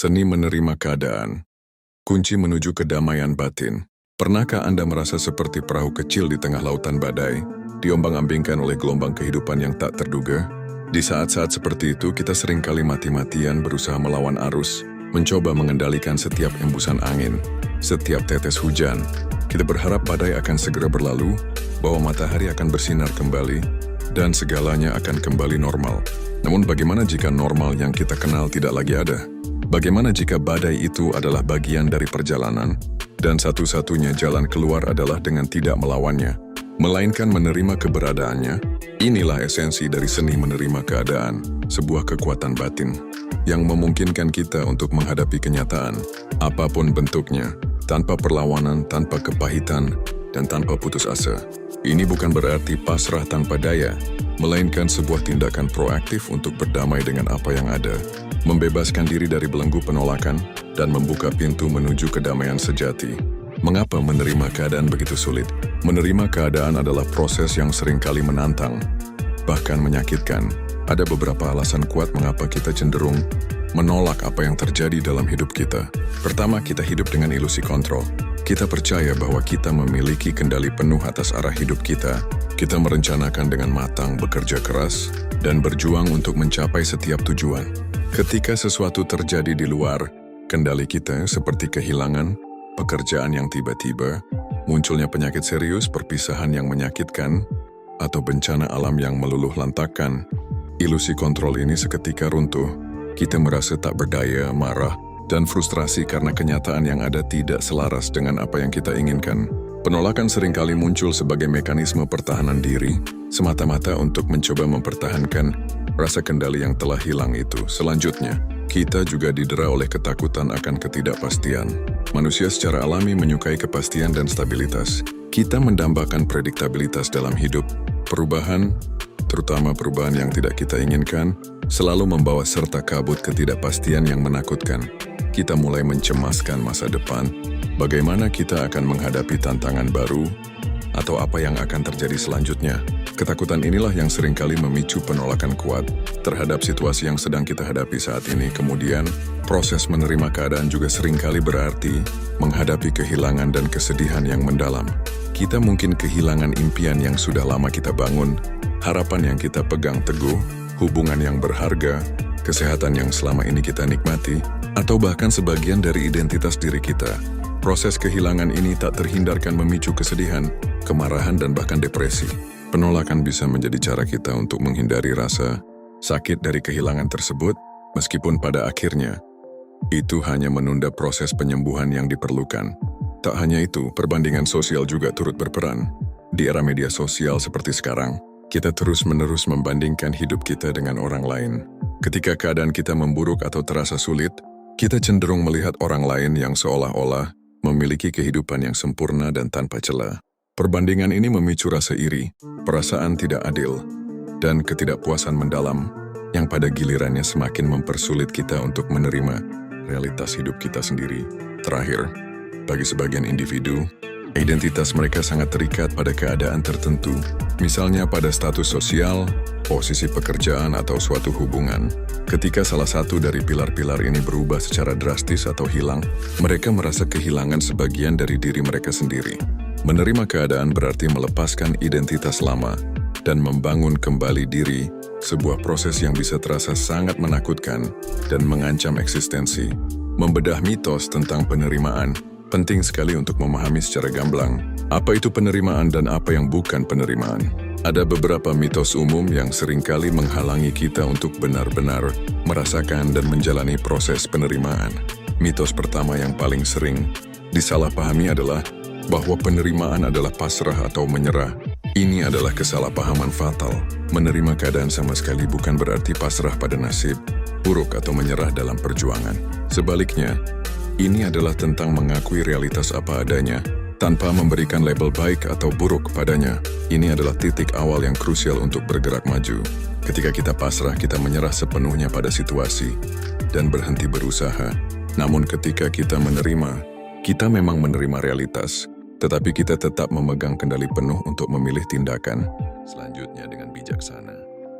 Seni menerima keadaan. Kunci menuju kedamaian batin. Pernahkah Anda merasa seperti perahu kecil di tengah lautan badai, diombang-ambingkan oleh gelombang kehidupan yang tak terduga? Di saat-saat seperti itu, kita seringkali mati-matian berusaha melawan arus, mencoba mengendalikan setiap embusan angin, setiap tetes hujan. Kita berharap badai akan segera berlalu, bahwa matahari akan bersinar kembali, dan segalanya akan kembali normal. Namun bagaimana jika normal yang kita kenal tidak lagi ada? Bagaimana jika badai itu adalah bagian dari perjalanan, dan satu-satunya jalan keluar adalah dengan tidak melawannya, melainkan menerima keberadaannya? Inilah esensi dari seni menerima keadaan, sebuah kekuatan batin, yang memungkinkan kita untuk menghadapi kenyataan, apapun bentuknya, tanpa perlawanan, tanpa kepahitan, dan tanpa putus asa. Ini bukan berarti pasrah tanpa daya, melainkan sebuah tindakan proaktif untuk berdamai dengan apa yang ada, membebaskan diri dari belenggu penolakan, dan membuka pintu menuju kedamaian sejati. Mengapa menerima keadaan begitu sulit? Menerima keadaan adalah proses yang seringkali menantang, bahkan menyakitkan. Ada beberapa alasan kuat mengapa kita cenderung menolak apa yang terjadi dalam hidup kita. Pertama, kita hidup dengan ilusi kontrol. Kita percaya bahwa kita memiliki kendali penuh atas arah hidup kita. Kita merencanakan dengan matang, bekerja keras, dan berjuang untuk mencapai setiap tujuan. Ketika sesuatu terjadi di luar kendali kita, seperti kehilangan pekerjaan yang tiba-tiba, munculnya penyakit serius, perpisahan yang menyakitkan, atau bencana alam yang meluluh lantakkan, ilusi kontrol ini seketika runtuh. Kita merasa tak berdaya, marah, dan frustrasi karena kenyataan yang ada tidak selaras dengan apa yang kita inginkan. Penolakan seringkali muncul sebagai mekanisme pertahanan diri, semata-mata untuk mencoba mempertahankan rasa kendali yang telah hilang itu. Selanjutnya, kita juga didera oleh ketakutan akan ketidakpastian. Manusia secara alami menyukai kepastian dan stabilitas. Kita mendambakan prediktabilitas dalam hidup. Perubahan, terutama perubahan yang tidak kita inginkan, selalu membawa serta kabut ketidakpastian yang menakutkan. Kita mulai mencemaskan masa depan, bagaimana kita akan menghadapi tantangan baru, atau apa yang akan terjadi selanjutnya. Ketakutan inilah yang seringkali memicu penolakan kuat terhadap situasi yang sedang kita hadapi saat ini. Kemudian, proses menerima keadaan juga seringkali berarti menghadapi kehilangan dan kesedihan yang mendalam. Kita mungkin kehilangan impian yang sudah lama kita bangun, harapan yang kita pegang teguh, hubungan yang berharga, kesehatan yang selama ini kita nikmati, atau bahkan sebagian dari identitas diri kita. Proses kehilangan ini tak terhindarkan memicu kesedihan, kemarahan, dan bahkan depresi. Penolakan bisa menjadi cara kita untuk menghindari rasa sakit dari kehilangan tersebut, meskipun pada akhirnya itu hanya menunda proses penyembuhan yang diperlukan. Tak hanya itu, perbandingan sosial juga turut berperan. Di era media sosial seperti sekarang, kita terus-menerus membandingkan hidup kita dengan orang lain. Ketika keadaan kita memburuk atau terasa sulit, kita cenderung melihat orang lain yang seolah-olah memiliki kehidupan yang sempurna dan tanpa celah. Perbandingan ini memicu rasa iri, perasaan tidak adil, dan ketidakpuasan mendalam yang pada gilirannya semakin mempersulit kita untuk menerima realitas hidup kita sendiri. Terakhir, bagi sebagian individu, identitas mereka sangat terikat pada keadaan tertentu, misalnya pada status sosial, posisi pekerjaan, atau suatu hubungan. Ketika salah satu dari pilar-pilar ini berubah secara drastis atau hilang, mereka merasa kehilangan sebagian dari diri mereka sendiri. Menerima keadaan berarti melepaskan identitas lama dan membangun kembali diri, sebuah proses yang bisa terasa sangat menakutkan dan mengancam eksistensi. Membedah mitos tentang penerimaan penting sekali untuk memahami secara gamblang apa itu penerimaan dan apa yang bukan penerimaan. Ada beberapa mitos umum yang seringkali menghalangi kita untuk benar-benar merasakan dan menjalani proses penerimaan. Mitos pertama yang paling sering disalahpahami adalah bahwa penerimaan adalah pasrah atau menyerah. Ini adalah kesalahpahaman fatal. Menerima keadaan sama sekali bukan berarti pasrah pada nasib buruk atau menyerah dalam perjuangan. Sebaliknya, ini adalah tentang mengakui realitas apa adanya, tanpa memberikan label baik atau buruk padanya. Ini adalah titik awal yang krusial untuk bergerak maju. Ketika kita pasrah, kita menyerah sepenuhnya pada situasi dan berhenti berusaha. Namun ketika kita menerima, kita memang menerima realitas, tetapi kita tetap memegang kendali penuh untuk memilih tindakan selanjutnya dengan bijaksana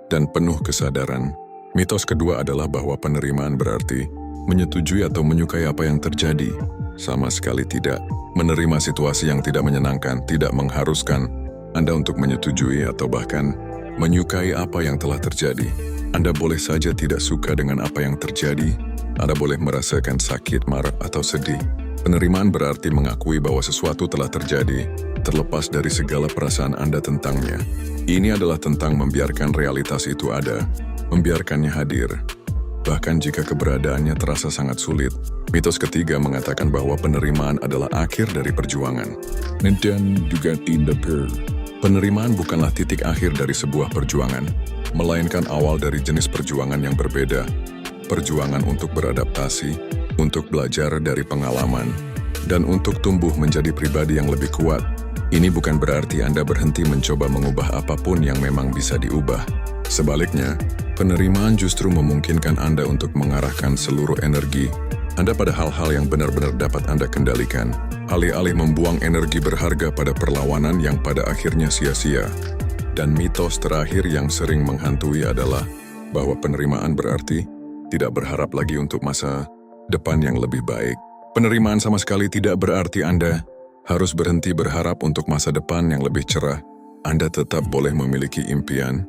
dan penuh kesadaran. Mitos kedua adalah bahwa penerimaan berarti Menyetujui atau menyukai apa yang terjadi? Sama sekali tidak. Menerima situasi yang tidak menyenangkan tidak mengharuskan Anda untuk menyetujui atau bahkan menyukai apa yang telah terjadi. Anda boleh saja tidak suka dengan apa yang terjadi. Anda boleh merasakan sakit, marah, atau sedih. Penerimaan berarti mengakui bahwa sesuatu telah terjadi, terlepas dari segala perasaan Anda tentangnya. Ini adalah tentang membiarkan realitas itu ada, membiarkannya hadir. Bahkan jika keberadaannya terasa sangat sulit, mitos ketiga mengatakan bahwa penerimaan adalah akhir dari perjuangan. Dan juga tidak. Penerimaan bukanlah titik akhir dari sebuah perjuangan, melainkan awal dari jenis perjuangan yang berbeda. Perjuangan untuk beradaptasi, untuk belajar dari pengalaman, dan untuk tumbuh menjadi pribadi yang lebih kuat. Ini bukan berarti Anda berhenti mencoba mengubah apapun yang memang bisa diubah. Sebaliknya, penerimaan justru memungkinkan Anda untuk mengarahkan seluruh energi Anda pada hal-hal yang benar-benar dapat Anda kendalikan, alih-alih membuang energi berharga pada perlawanan yang pada akhirnya sia-sia. Dan mitos terakhir yang sering menghantui adalah bahwa penerimaan berarti tidak berharap lagi untuk masa depan yang lebih baik. Penerimaan sama sekali tidak berarti Anda harus berhenti berharap untuk masa depan yang lebih cerah. Anda tetap boleh memiliki impian,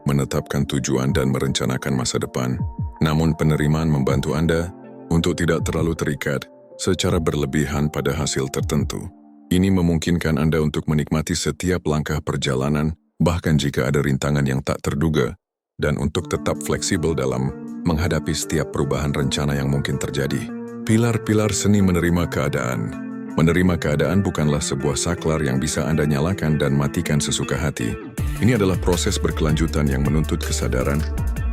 menetapkan tujuan dan merencanakan masa depan. Namun penerimaan membantu Anda untuk tidak terlalu terikat secara berlebihan pada hasil tertentu. Ini memungkinkan Anda untuk menikmati setiap langkah perjalanan, bahkan jika ada rintangan yang tak terduga, dan untuk tetap fleksibel dalam menghadapi setiap perubahan rencana yang mungkin terjadi. Pilar-pilar seni menerima keadaan. Menerima keadaan bukanlah sebuah saklar yang bisa Anda nyalakan dan matikan sesuka hati. Ini adalah proses berkelanjutan yang menuntut kesadaran,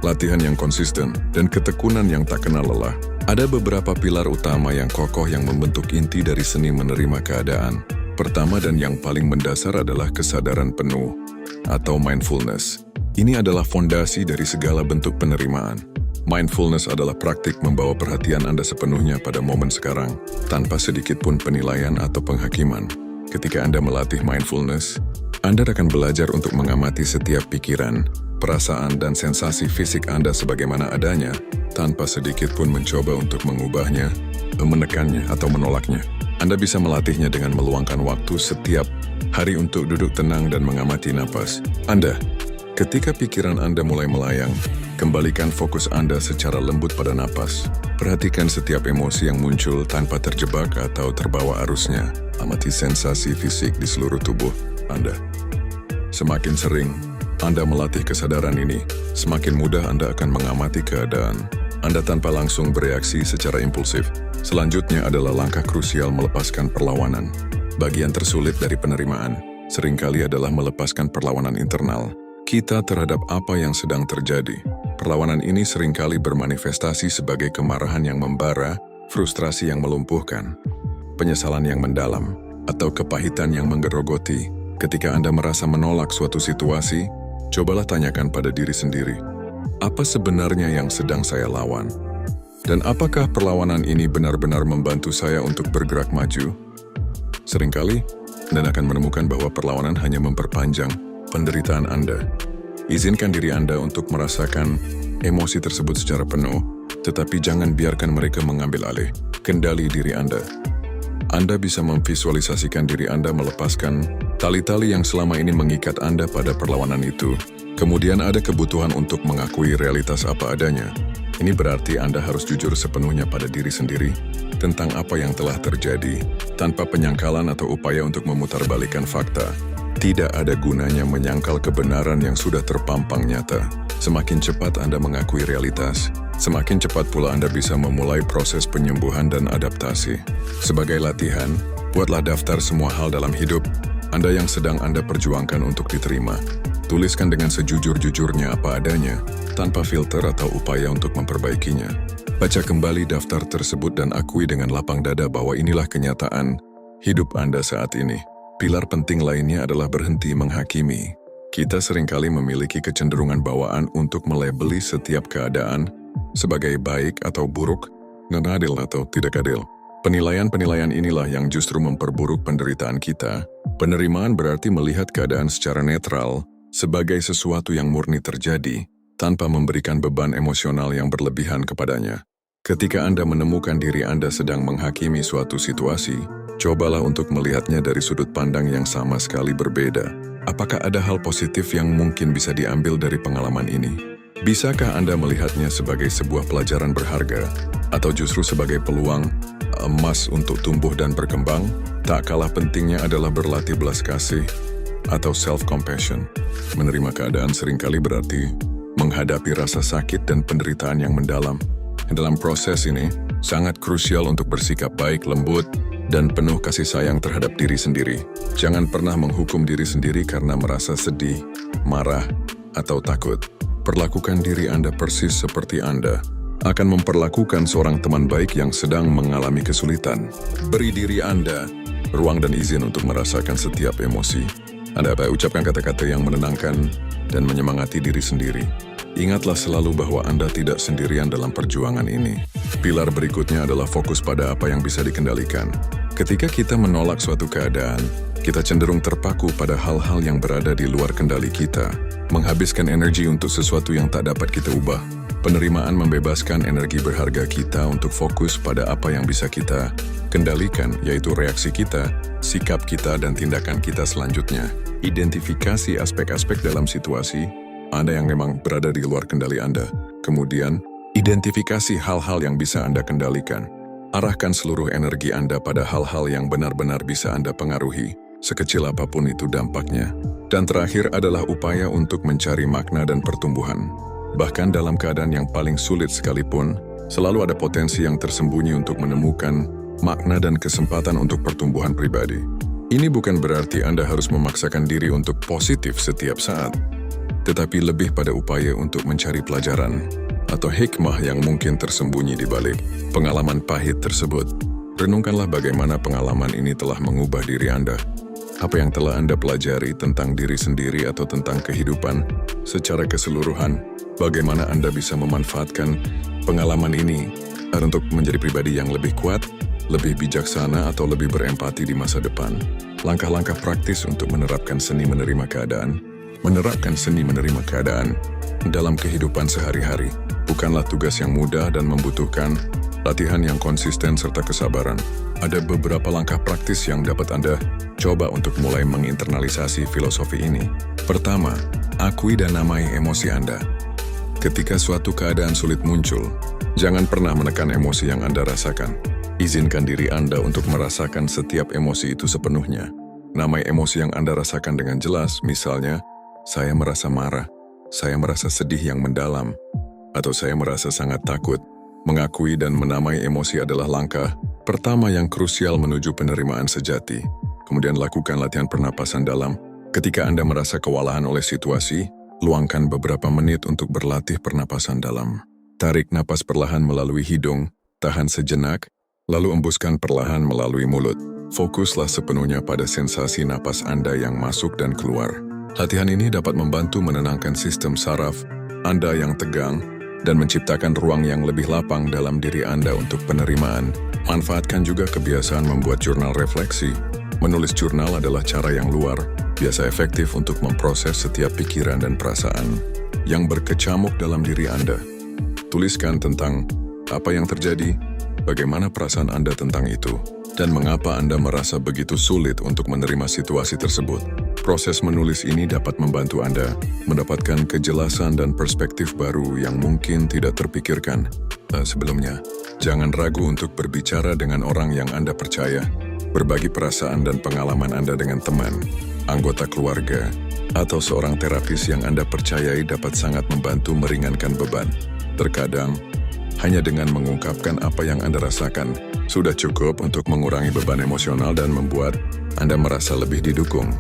latihan yang konsisten, dan ketekunan yang tak kenal lelah. Ada beberapa pilar utama yang kokoh yang membentuk inti dari seni menerima keadaan. Pertama dan yang paling mendasar adalah kesadaran penuh, atau mindfulness. Ini adalah fondasi dari segala bentuk penerimaan. Mindfulness adalah praktik membawa perhatian Anda sepenuhnya pada momen sekarang, tanpa sedikit pun penilaian atau penghakiman. Ketika Anda melatih mindfulness, Anda akan belajar untuk mengamati setiap pikiran, perasaan, dan sensasi fisik Anda sebagaimana adanya, tanpa sedikit pun mencoba untuk mengubahnya, menekannya, atau menolaknya. Anda bisa melatihnya dengan meluangkan waktu setiap hari untuk duduk tenang dan mengamati napas Anda. Ketika pikiran Anda mulai melayang, kembalikan fokus Anda secara lembut pada napas. Perhatikan setiap emosi yang muncul tanpa terjebak atau terbawa arusnya. Amati sensasi fisik di seluruh tubuh Anda. Semakin sering Anda melatih kesadaran ini, semakin mudah Anda akan mengamati keadaan Anda tanpa langsung bereaksi secara impulsif. Selanjutnya adalah langkah krusial melepaskan perlawanan. Bagian tersulit dari penerimaan seringkali adalah melepaskan perlawanan internal kita terhadap apa yang sedang terjadi. Perlawanan ini seringkali bermanifestasi sebagai kemarahan yang membara, frustrasi yang melumpuhkan, penyesalan yang mendalam, atau kepahitan yang menggerogoti. Ketika Anda merasa menolak suatu situasi, cobalah tanyakan pada diri sendiri, apa sebenarnya yang sedang saya lawan? Dan apakah perlawanan ini benar-benar membantu saya untuk bergerak maju? Seringkali, Anda akan menemukan bahwa perlawanan hanya memperpanjang penderitaan Anda. Izinkan diri Anda untuk merasakan emosi tersebut secara penuh, tetapi jangan biarkan mereka mengambil alih kendali diri Anda. Anda bisa memvisualisasikan diri Anda melepaskan tali-tali yang selama ini mengikat Anda pada perlawanan itu. Kemudian ada kebutuhan untuk mengakui realitas apa adanya. Ini berarti Anda harus jujur sepenuhnya pada diri sendiri tentang apa yang telah terjadi, tanpa penyangkalan atau upaya untuk memutarbalikkan fakta. Tidak ada gunanya menyangkal kebenaran yang sudah terpampang nyata. Semakin cepat Anda mengakui realitas, semakin cepat pula Anda bisa memulai proses penyembuhan dan adaptasi. Sebagai latihan, buatlah daftar semua hal dalam hidup Anda yang sedang Anda perjuangkan untuk diterima. Tuliskan dengan sejujur-jujurnya apa adanya, tanpa filter atau upaya untuk memperbaikinya. Baca kembali daftar tersebut dan akui dengan lapang dada bahwa inilah kenyataan hidup Anda saat ini. Pilar penting lainnya adalah berhenti menghakimi. Kita seringkali memiliki kecenderungan bawaan untuk melabeli setiap keadaan sebagai baik atau buruk, adil atau tidak adil. Penilaian-penilaian inilah yang justru memperburuk penderitaan kita. Penerimaan berarti melihat keadaan secara netral, sebagai sesuatu yang murni terjadi, tanpa memberikan beban emosional yang berlebihan kepadanya. Ketika Anda menemukan diri Anda sedang menghakimi suatu situasi, cobalah untuk melihatnya dari sudut pandang yang sama sekali berbeda. Apakah ada hal positif yang mungkin bisa diambil dari pengalaman ini? Bisakah Anda melihatnya sebagai sebuah pelajaran berharga, atau justru sebagai peluang emas untuk tumbuh dan berkembang? Tak kalah pentingnya adalah berlatih belas kasih atau self-compassion. Menerima keadaan seringkali berarti menghadapi rasa sakit dan penderitaan yang mendalam. Dalam proses ini, sangat krusial untuk bersikap baik, lembut, dan penuh kasih sayang terhadap diri sendiri. Jangan pernah menghukum diri sendiri karena merasa sedih, marah, atau takut. Perlakukan diri Anda persis seperti Anda akan memperlakukan seorang teman baik yang sedang mengalami kesulitan. Beri diri Anda ruang dan izin untuk merasakan setiap emosi. Anda ucapkan kata-kata yang menenangkan dan menyemangati diri sendiri. Ingatlah selalu bahwa Anda tidak sendirian dalam perjuangan ini. Pilar berikutnya adalah fokus pada apa yang bisa dikendalikan. Ketika kita menolak suatu keadaan, kita cenderung terpaku pada hal-hal yang berada di luar kendali kita, menghabiskan energi untuk sesuatu yang tak dapat kita ubah. Penerimaan membebaskan energi berharga kita untuk fokus pada apa yang bisa kita kendalikan, yaitu reaksi kita, sikap kita, dan tindakan kita selanjutnya. Identifikasi aspek-aspek dalam situasi Anda yang memang berada di luar kendali Anda. Kemudian, identifikasi hal-hal yang bisa Anda kendalikan. Arahkan seluruh energi Anda pada hal-hal yang benar-benar bisa Anda pengaruhi, sekecil apapun itu dampaknya. Dan terakhir adalah upaya untuk mencari makna dan pertumbuhan. Bahkan dalam keadaan yang paling sulit sekalipun, selalu ada potensi yang tersembunyi untuk menemukan makna dan kesempatan untuk pertumbuhan pribadi. Ini bukan berarti Anda harus memaksakan diri untuk positif setiap saat, tetapi lebih pada upaya untuk mencari pelajaran atau hikmah yang mungkin tersembunyi di balik pengalaman pahit tersebut. Renungkanlah bagaimana pengalaman ini telah mengubah diri Anda. Apa yang telah Anda pelajari tentang diri sendiri atau tentang kehidupan secara keseluruhan. Bagaimana Anda bisa memanfaatkan pengalaman ini untuk menjadi pribadi yang lebih kuat, lebih bijaksana, atau lebih berempati di masa depan. Langkah-langkah praktis untuk menerapkan seni menerima keadaan. Menerapkan seni menerima keadaan dalam kehidupan sehari-hari bukanlah tugas yang mudah dan membutuhkan latihan yang konsisten serta kesabaran. Ada beberapa langkah praktis yang dapat Anda coba untuk mulai menginternalisasi filosofi ini. Pertama, akui dan namai emosi Anda. Ketika suatu keadaan sulit muncul, jangan pernah menekan emosi yang Anda rasakan. Izinkan diri Anda untuk merasakan setiap emosi itu sepenuhnya. Namai emosi yang Anda rasakan dengan jelas, misalnya, saya merasa marah, saya merasa sedih yang mendalam, atau saya merasa sangat takut. Mengakui dan menamai emosi adalah langkah pertama yang krusial menuju penerimaan sejati. Kemudian lakukan latihan pernapasan dalam. Ketika Anda merasa kewalahan oleh situasi, luangkan beberapa menit untuk berlatih pernapasan dalam. Tarik napas perlahan melalui hidung, tahan sejenak, lalu embuskan perlahan melalui mulut. Fokuslah sepenuhnya pada sensasi napas Anda yang masuk dan keluar. Latihan ini dapat membantu menenangkan sistem saraf Anda yang tegang dan menciptakan ruang yang lebih lapang dalam diri Anda untuk penerimaan. Manfaatkan juga kebiasaan membuat jurnal refleksi. Menulis jurnal adalah cara yang luar biasa efektif untuk memproses setiap pikiran dan perasaan yang berkecamuk dalam diri Anda. Tuliskan tentang apa yang terjadi, bagaimana perasaan Anda tentang itu, dan mengapa Anda merasa begitu sulit untuk menerima situasi tersebut. Proses menulis ini dapat membantu Anda mendapatkan kejelasan dan perspektif baru yang mungkin tidak terpikirkan sebelumnya. Jangan ragu untuk berbicara dengan orang yang Anda percaya. Berbagi perasaan dan pengalaman Anda dengan teman, anggota keluarga, atau seorang terapis yang Anda percayai dapat sangat membantu meringankan beban. Terkadang, hanya dengan mengungkapkan apa yang Anda rasakan, sudah cukup untuk mengurangi beban emosional dan membuat Anda merasa lebih didukung.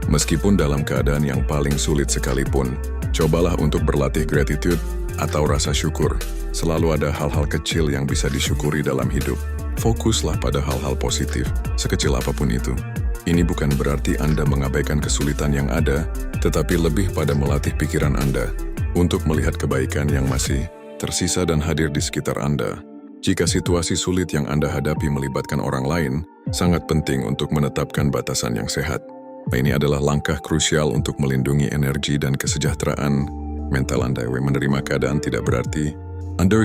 Meskipun dalam keadaan yang paling sulit sekalipun, cobalah untuk berlatih gratitude atau rasa syukur. Selalu ada hal-hal kecil yang bisa disyukuri dalam hidup. Fokuslah pada hal-hal positif, sekecil apapun itu. Ini bukan berarti Anda mengabaikan kesulitan yang ada, tetapi lebih pada melatih pikiran Anda untuk melihat kebaikan yang masih tersisa dan hadir di sekitar Anda. Jika situasi sulit yang Anda hadapi melibatkan orang lain, sangat penting untuk menetapkan batasan yang sehat. Ini adalah langkah krusial untuk melindungi energi dan kesejahteraan mental Anda. Menerima keadaan tidak berarti Anda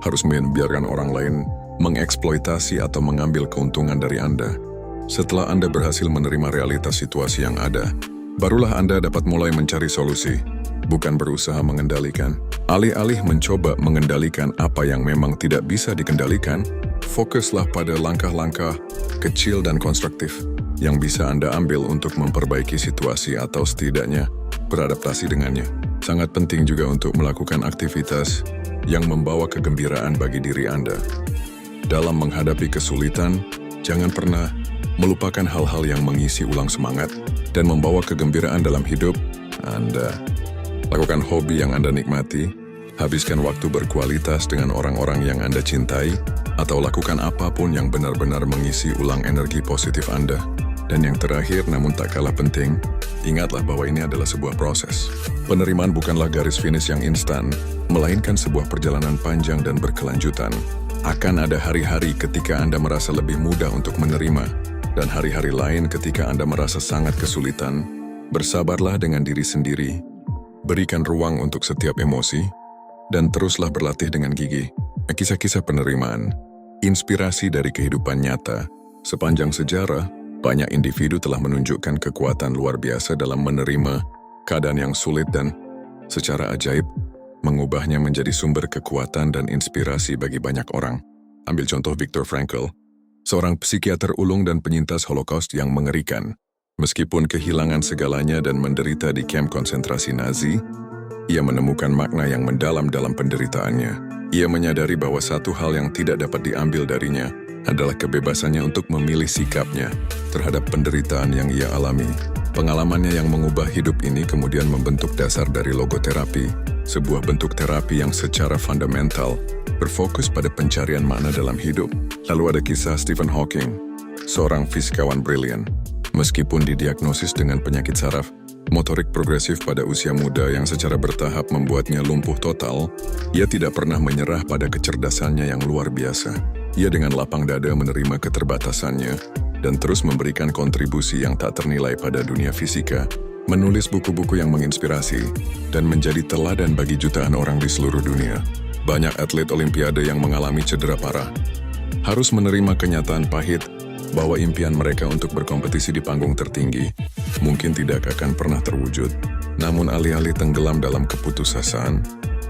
harus membiarkan orang lain mengeksploitasi atau mengambil keuntungan dari Anda. Setelah Anda berhasil menerima realitas situasi yang ada, barulah Anda dapat mulai mencari solusi, bukan berusaha mengendalikan. Alih-alih mencoba mengendalikan apa yang memang tidak bisa dikendalikan, fokuslah pada langkah-langkah kecil dan konstruktif yang bisa Anda ambil untuk memperbaiki situasi atau setidaknya beradaptasi dengannya. Sangat penting juga untuk melakukan aktivitas yang membawa kegembiraan bagi diri Anda. Dalam menghadapi kesulitan, jangan pernah melupakan hal-hal yang mengisi ulang semangat dan membawa kegembiraan dalam hidup Anda. Lakukan hobi yang Anda nikmati, habiskan waktu berkualitas dengan orang-orang yang Anda cintai, atau lakukan apapun yang benar-benar mengisi ulang energi positif Anda. Dan yang terakhir, namun tak kalah penting, ingatlah bahwa ini adalah sebuah proses. Penerimaan bukanlah garis finish yang instan, melainkan sebuah perjalanan panjang dan berkelanjutan. Akan ada hari-hari ketika Anda merasa lebih mudah untuk menerima, dan hari-hari lain ketika Anda merasa sangat kesulitan. Bersabarlah dengan diri sendiri, berikan ruang untuk setiap emosi, dan teruslah berlatih dengan gigih. Kisah-kisah penerimaan, inspirasi dari kehidupan nyata. Sepanjang sejarah, banyak individu telah menunjukkan kekuatan luar biasa dalam menerima keadaan yang sulit dan secara ajaib mengubahnya menjadi sumber kekuatan dan inspirasi bagi banyak orang. Ambil contoh Viktor Frankl, seorang psikiater ulung dan penyintas Holocaust yang mengerikan. Meskipun kehilangan segalanya dan menderita di kamp konsentrasi Nazi, ia menemukan makna yang mendalam dalam penderitaannya. Ia menyadari bahwa satu hal yang tidak dapat diambil darinya adalah kebebasannya untuk memilih sikapnya terhadap penderitaan yang ia alami. Pengalamannya yang mengubah hidup ini kemudian membentuk dasar dari logoterapi, sebuah bentuk terapi yang secara fundamental berfokus pada pencarian makna dalam hidup. Lalu ada kisah Stephen Hawking, seorang fisikawan brilian. Meskipun didiagnosis dengan penyakit saraf motorik progresif pada usia muda yang secara bertahap membuatnya lumpuh total, ia tidak pernah menyerah pada kecerdasannya yang luar biasa. Ia dengan lapang dada menerima keterbatasannya dan terus memberikan kontribusi yang tak ternilai pada dunia fisika, menulis buku-buku yang menginspirasi, dan menjadi teladan bagi jutaan orang di seluruh dunia. Banyak atlet olimpiade yang mengalami cedera parah harus menerima kenyataan pahit bahwa impian mereka untuk berkompetisi di panggung tertinggi mungkin tidak akan pernah terwujud. Namun alih-alih tenggelam dalam keputusasaan,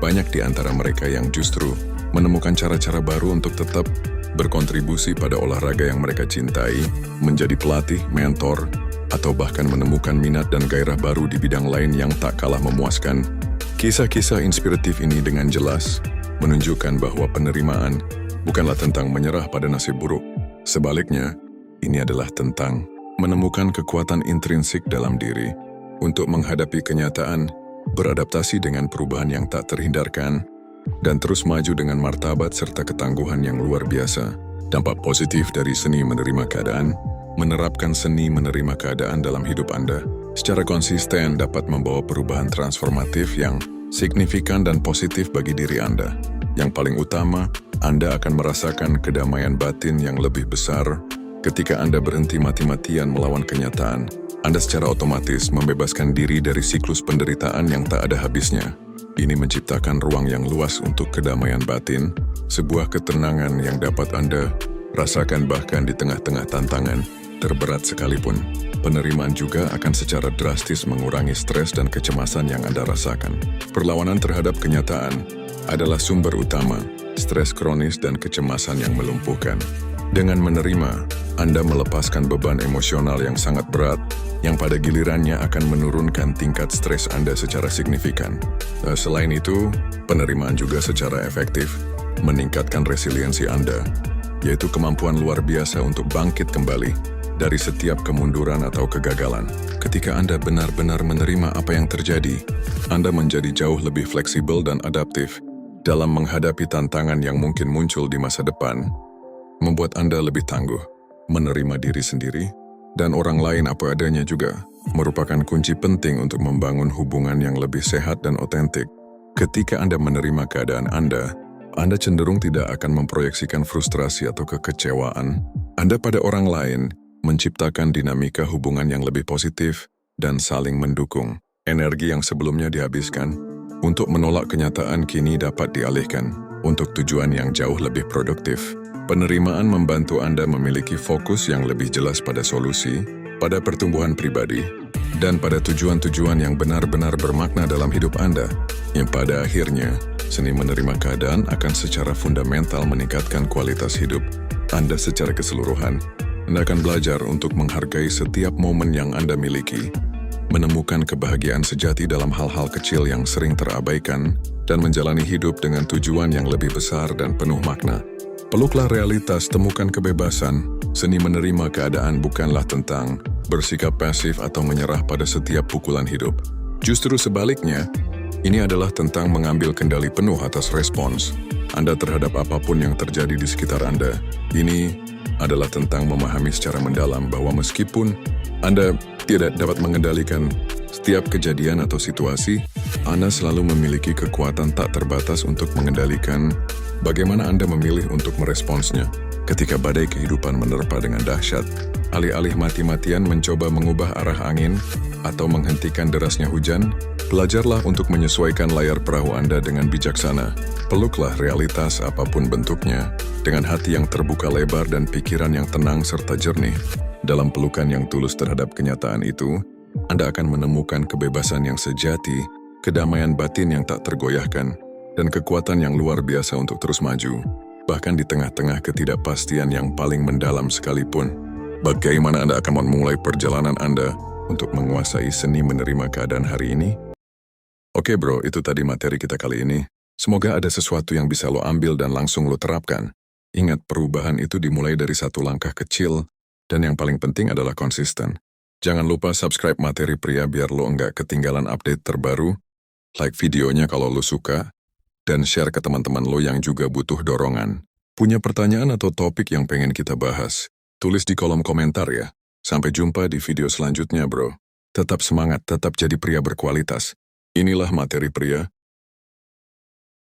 banyak di antara mereka yang justru menemukan cara-cara baru untuk tetap berkontribusi pada olahraga yang mereka cintai, menjadi pelatih, mentor, atau bahkan menemukan minat dan gairah baru di bidang lain yang tak kalah memuaskan. Kisah-kisah inspiratif ini dengan jelas menunjukkan bahwa penerimaan bukanlah tentang menyerah pada nasib buruk. Sebaliknya, ini adalah tentang menemukan kekuatan intrinsik dalam diri untuk menghadapi kenyataan, beradaptasi dengan perubahan yang tak terhindarkan, dan terus maju dengan martabat serta ketangguhan yang luar biasa. Dampak positif dari seni menerima keadaan, menerapkan seni menerima keadaan dalam hidup Anda secara konsisten dapat membawa perubahan transformatif yang signifikan dan positif bagi diri Anda. Yang paling utama, Anda akan merasakan kedamaian batin yang lebih besar ketika Anda berhenti mati-matian melawan kenyataan. Anda secara otomatis membebaskan diri dari siklus penderitaan yang tak ada habisnya. Ini menciptakan ruang yang luas untuk kedamaian batin, sebuah ketenangan yang dapat Anda rasakan bahkan di tengah-tengah tantangan terberat sekalipun. Penerimaan juga akan secara drastis mengurangi stres dan kecemasan yang Anda rasakan. Perlawanan terhadap kenyataan adalah sumber utama stres kronis dan kecemasan yang melumpuhkan. Dengan menerima, Anda melepaskan beban emosional yang sangat berat, yang pada gilirannya akan menurunkan tingkat stres Anda secara signifikan. Selain itu, penerimaan juga secara efektif meningkatkan resiliensi Anda, yaitu kemampuan luar biasa untuk bangkit kembali dari setiap kemunduran atau kegagalan. Ketika Anda benar-benar menerima apa yang terjadi, Anda menjadi jauh lebih fleksibel dan adaptif dalam menghadapi tantangan yang mungkin muncul di masa depan, membuat Anda lebih tangguh. Menerima diri sendiri dan orang lain apa adanya juga merupakan kunci penting untuk membangun hubungan yang lebih sehat dan otentik. Ketika Anda menerima keadaan Anda cenderung tidak akan memproyeksikan frustrasi atau kekecewaan Anda pada orang lain, menciptakan dinamika hubungan yang lebih positif dan saling mendukung. Energi yang sebelumnya dihabiskan untuk menolak kenyataan kini dapat dialihkan untuk tujuan yang jauh lebih produktif. Penerimaan membantu Anda memiliki fokus yang lebih jelas pada solusi, pada pertumbuhan pribadi, dan pada tujuan-tujuan yang benar-benar bermakna dalam hidup Anda, yang pada akhirnya, seni menerima keadaan akan secara fundamental meningkatkan kualitas hidup Anda secara keseluruhan. Anda akan belajar untuk menghargai setiap momen yang Anda miliki, menemukan kebahagiaan sejati dalam hal-hal kecil yang sering terabaikan, dan menjalani hidup dengan tujuan yang lebih besar dan penuh makna. Peluklah realitas, temukan kebebasan. Seni menerima keadaan bukanlah tentang bersikap pasif atau menyerah pada setiap pukulan hidup. Justru sebaliknya, ini adalah tentang mengambil kendali penuh atas respons Anda terhadap apapun yang terjadi di sekitar Anda. Ini adalah tentang memahami secara mendalam bahwa meskipun Anda tidak dapat mengendalikan setiap kejadian atau situasi, Anda selalu memiliki kekuatan tak terbatas untuk mengendalikan bagaimana Anda memilih untuk meresponsnya. Ketika badai kehidupan menerpa dengan dahsyat, alih-alih mati-matian mencoba mengubah arah angin atau menghentikan derasnya hujan, belajarlah untuk menyesuaikan layar perahu Anda dengan bijaksana. Peluklah realitas apapun bentuknya, dengan hati yang terbuka lebar dan pikiran yang tenang serta jernih. Dalam pelukan yang tulus terhadap kenyataan itu, Anda akan menemukan kebebasan yang sejati, kedamaian batin yang tak tergoyahkan, dan kekuatan yang luar biasa untuk terus maju, bahkan di tengah-tengah ketidakpastian yang paling mendalam sekalipun. Bagaimana Anda akan memulai perjalanan Anda untuk menguasai seni menerima keadaan hari ini? Oke bro, itu tadi materi kita kali ini. Semoga ada sesuatu yang bisa lo ambil dan langsung lo terapkan. Ingat, perubahan itu dimulai dari satu langkah kecil, dan yang paling penting adalah konsisten. Jangan lupa subscribe Materi Pria biar lo nggak ketinggalan update terbaru, like videonya kalau lo suka, dan share ke teman-teman lo yang juga butuh dorongan. Punya pertanyaan atau topik yang pengen kita bahas? Tulis di kolom komentar ya. Sampai jumpa di video selanjutnya bro. Tetap semangat, tetap jadi pria berkualitas. Inilah Materi Pria,